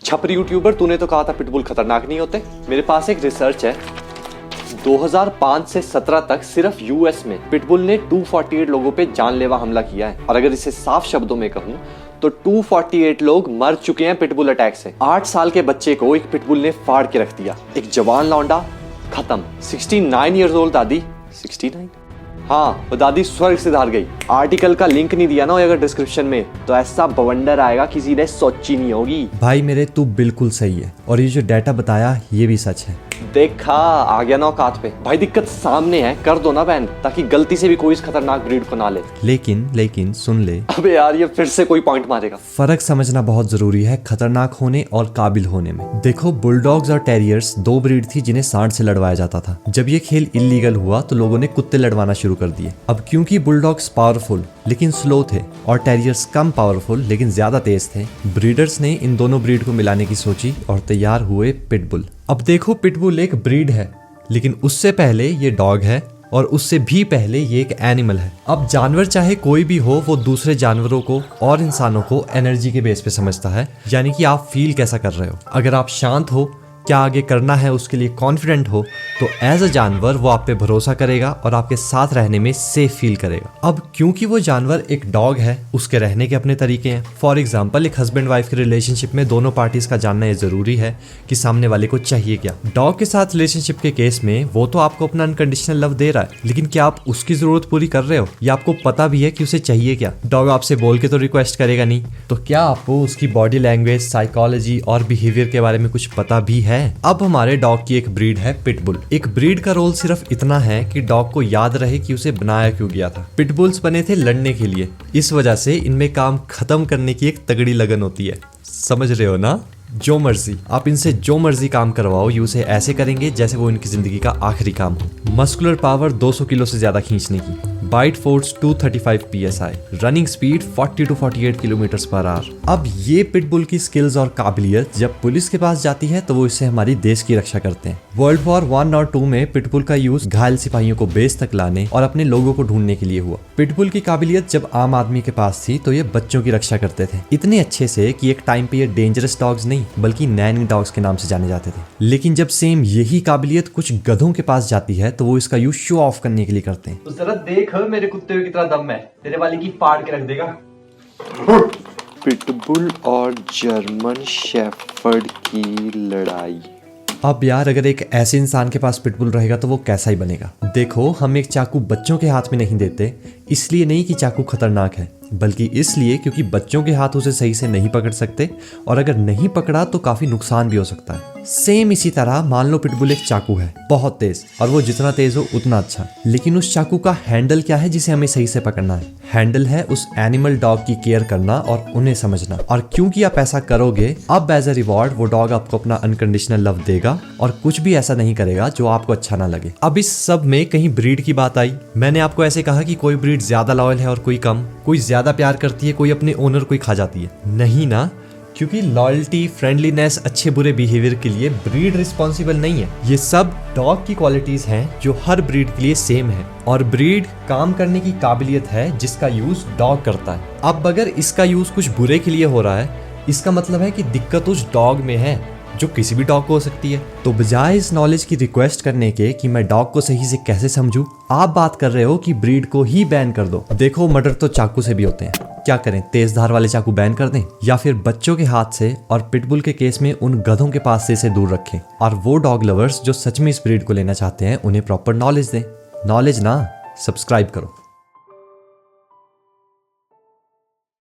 छपरी यूट्यूबर, तूने तो कहा था पिटबुल खतरनाक नहीं होते। मेरे पास एक रिसर्च है, 2005 से 17 तक सिर्फ यूएस में पिटबुल ने 248 लोगों पे जानलेवा हमला किया है। और अगर इसे साफ शब्दों में कहूं तो 248 लोग मर चुके हैं पिटबुल अटैक से। 8 साल के बच्चे को एक पिटबुल ने फाड़ के रख दिया। एक जवान लौंडा खत्म। 69 ईयर्स ओल्ड दादी, 69, हाँ वो दादी स्वर्ग से धार गई। आर्टिकल का लिंक नहीं दिया ना अगर डिस्क्रिप्शन में, तो ऐसा बवंडर आएगा किसी ने सोची नहीं होगी। भाई मेरे तू बिल्कुल सही है, और ये जो डाटा बताया ये भी सच है। देखा, आ गया ना औकात पे। भाई दिक्कत सामने है, कर दो ना बैन, ताकि गलती से भी कोई इस खतरनाक ब्रीड को ना ले। लेकिन सुन ले, अबे यार ये फिर से कोई पॉइंट मारेगा। फर्क समझना बहुत जरूरी है खतरनाक होने और काबिल होने में। देखो, बुलडॉग्स और टेरियर्स दो ब्रीड थी जिन्हें सांड से लड़वाया जाता था। जब ये खेल इलीगल हुआ तो लोगों ने कुत्ते लड़वाना शुरू कर दिए। अब क्योंकि बुलडॉग्स पावरफुल लेकिन स्लो थे और टेरियर्स कम पावरफुल लेकिन ज्यादा तेज थे, ब्रीडर्स ने इन दोनों ब्रीड को मिलाने की सोची और तैयार हुए पिटबुल। अब देखो, पिटबुल एक ब्रीड है, लेकिन उससे पहले ये डॉग है और उससे भी पहले ये एक एनिमल है। अब जानवर चाहे कोई भी हो, वो दूसरे जानवरों को और इंसानों को एनर्जी के बेस पे समझता है, यानी कि आप फील कैसा कर रहे हो। अगर आप शांत हो, क्या आगे करना है उसके लिए कॉन्फिडेंट हो, तो एज अ जानवर वो आप पे भरोसा करेगा और आपके साथ रहने में सेफ फील करेगा। अब क्योंकि वो जानवर एक डॉग है, उसके रहने के अपने तरीके हैं। फॉर एग्जांपल, एक हस्बैंड वाइफ के रिलेशनशिप में दोनों पार्टीज का जानना ये जरूरी है कि सामने वाले को चाहिए क्या। डॉग के साथ रिलेशनशिप के केस में वो तो आपको अपना अनकंडीशनल लव दे रहा है, लेकिन क्या आप उसकी जरूरत पूरी कर रहे हो, या आपको पता भी है कि उसे चाहिए क्या। डॉग आपसे बोल के तो रिक्वेस्ट करेगा नहीं, तो क्या आपको उसकी बॉडी लैंग्वेज, साइकोलॉजी और बिहेवियर के बारे में कुछ पता भी है। अब हमारे डॉग की एक ब्रीड है पिटबुल। एक ब्रीड का रोल सिर्फ इतना है कि डॉग को याद रहे कि उसे बनाया क्यों गया था। पिटबुल्स बने थे लड़ने के लिए, इस वजह से इनमें काम खत्म करने की एक तगड़ी लगन होती है। समझ रहे हो ना? जो मर्जी आप इनसे जो मर्जी काम करवाओ, ये उसे ऐसे करेंगे जैसे वो इनकी जिंदगी का आखिरी काम हो। मस्कुलर पावर 200 किलो से ज्यादा खींचने की, bite force 235 PSI, running speed 40 to 48 kilometre per hour. अब ये पिटबुल की स्किल्स और काबिलियत जब पुलिस के पास जाती है तो वो इससे हमारी देश की रक्षा करते हैं। वर्ल्ड वॉर 1 और 2 में पिटबुल का यूज घायल सिपाहियों को बेस तक लाने और अपने लोगों को ढूंढने के लिए हुआ। पिटबुल की काबिलियत जब आम आदमी के पास थी तो ये बच्चों की रक्षा करते थे, इतने अच्छे से कि एक टाइम पे ये डेंजरस डॉग्स नहीं बल्कि नैनी डॉग्स के नाम से जाने जाते थे। लेकिन जब सेम यही काबिलियत कुछ गधों के पास जाती है तो वो इसका यूज शो ऑफ करने के लिए करते हैं। तो जरा देख मेरे कुत्ते में कितना दम है, तेरे वाली की फाड़ के रख देगा। पिटबुल और जर्मन शेफर्ड की लड़ाई। अब यार, अगर एक ऐसे इंसान के पास पिटबुल रहेगा तो वो कैसा ही बनेगा। देखो, हम एक चाकू बच्चों के हाथ में नहीं देते, इसलिए नहीं कि चाकू खतरनाक है, बल्कि इसलिए क्योंकि बच्चों के हाथ उसे सही से नहीं पकड़ सकते, और अगर नहीं पकड़ा तो काफी नुकसान भी हो सकता है। सेम इसी तरह मान लो पिटबुल एक चाकू है, बहुत तेज, और वो जितना तेज हो उतना अच्छा, लेकिन उस चाकू का हैंडल क्या है जिसे हमें सही से पकड़ना है? हैंडल है उस एनिमल डॉग की केयर करना और उन्हें समझना। और क्योंकि आप ऐसा करोगे, अब एज अ रिवॉर्ड वो डॉग आपको अपना अनकंडीशनल लव देगा और कुछ भी ऐसा नहीं करेगा जो आपको अच्छा ना लगे। अब इस सब में कहीं ब्रीड की बात आई। मैंने आपको ऐसे कहा कि कोई ब्रीड ज्यादा लॉयल है और कोई कम, कोई ज्यादा प्यार करती है, कोई अपने ओनर को ही खा जाती है। नहीं ना, क्योंकि लॉयल्टी, फ्रेंडलीनेस, अच्छे बुरे बिहेवियर के लिए ब्रीड रिस्पॉन्सिबल नहीं है। ये सब डॉग की क्वालिटीज हैं जो हर ब्रीड के लिए सेम है, और ब्रीड काम करने की काबिलियत है जिसका यूज डॉग करता है। अब अगर इसका यूज कुछ बुरे के लिए हो रहा है, इसका मतलब है कि दिक्कत उस डॉग में है, जो किसी भी डॉग को हो सकती है। तो बजाय इस नॉलेज की रिक्वेस्ट करने के कि मैं डॉग को सही से कैसे समझूं, आप बात कर रहे हो कि ब्रीड को ही बैन कर दो। देखो, मर्डर तो चाकू से भी होते हैं, क्या करें, तेज धार वाले चाकू बैन कर दें, या फिर बच्चों के हाथ से और पिटबुल के केस में उन गधों के पास से इसे दूर रखें। और वो डॉग लवर्स जो सच में इस ब्रीड को लेना चाहते हैं, उन्हें प्रॉपर नॉलेज दें। नॉलेज ना, सब्सक्राइब करो।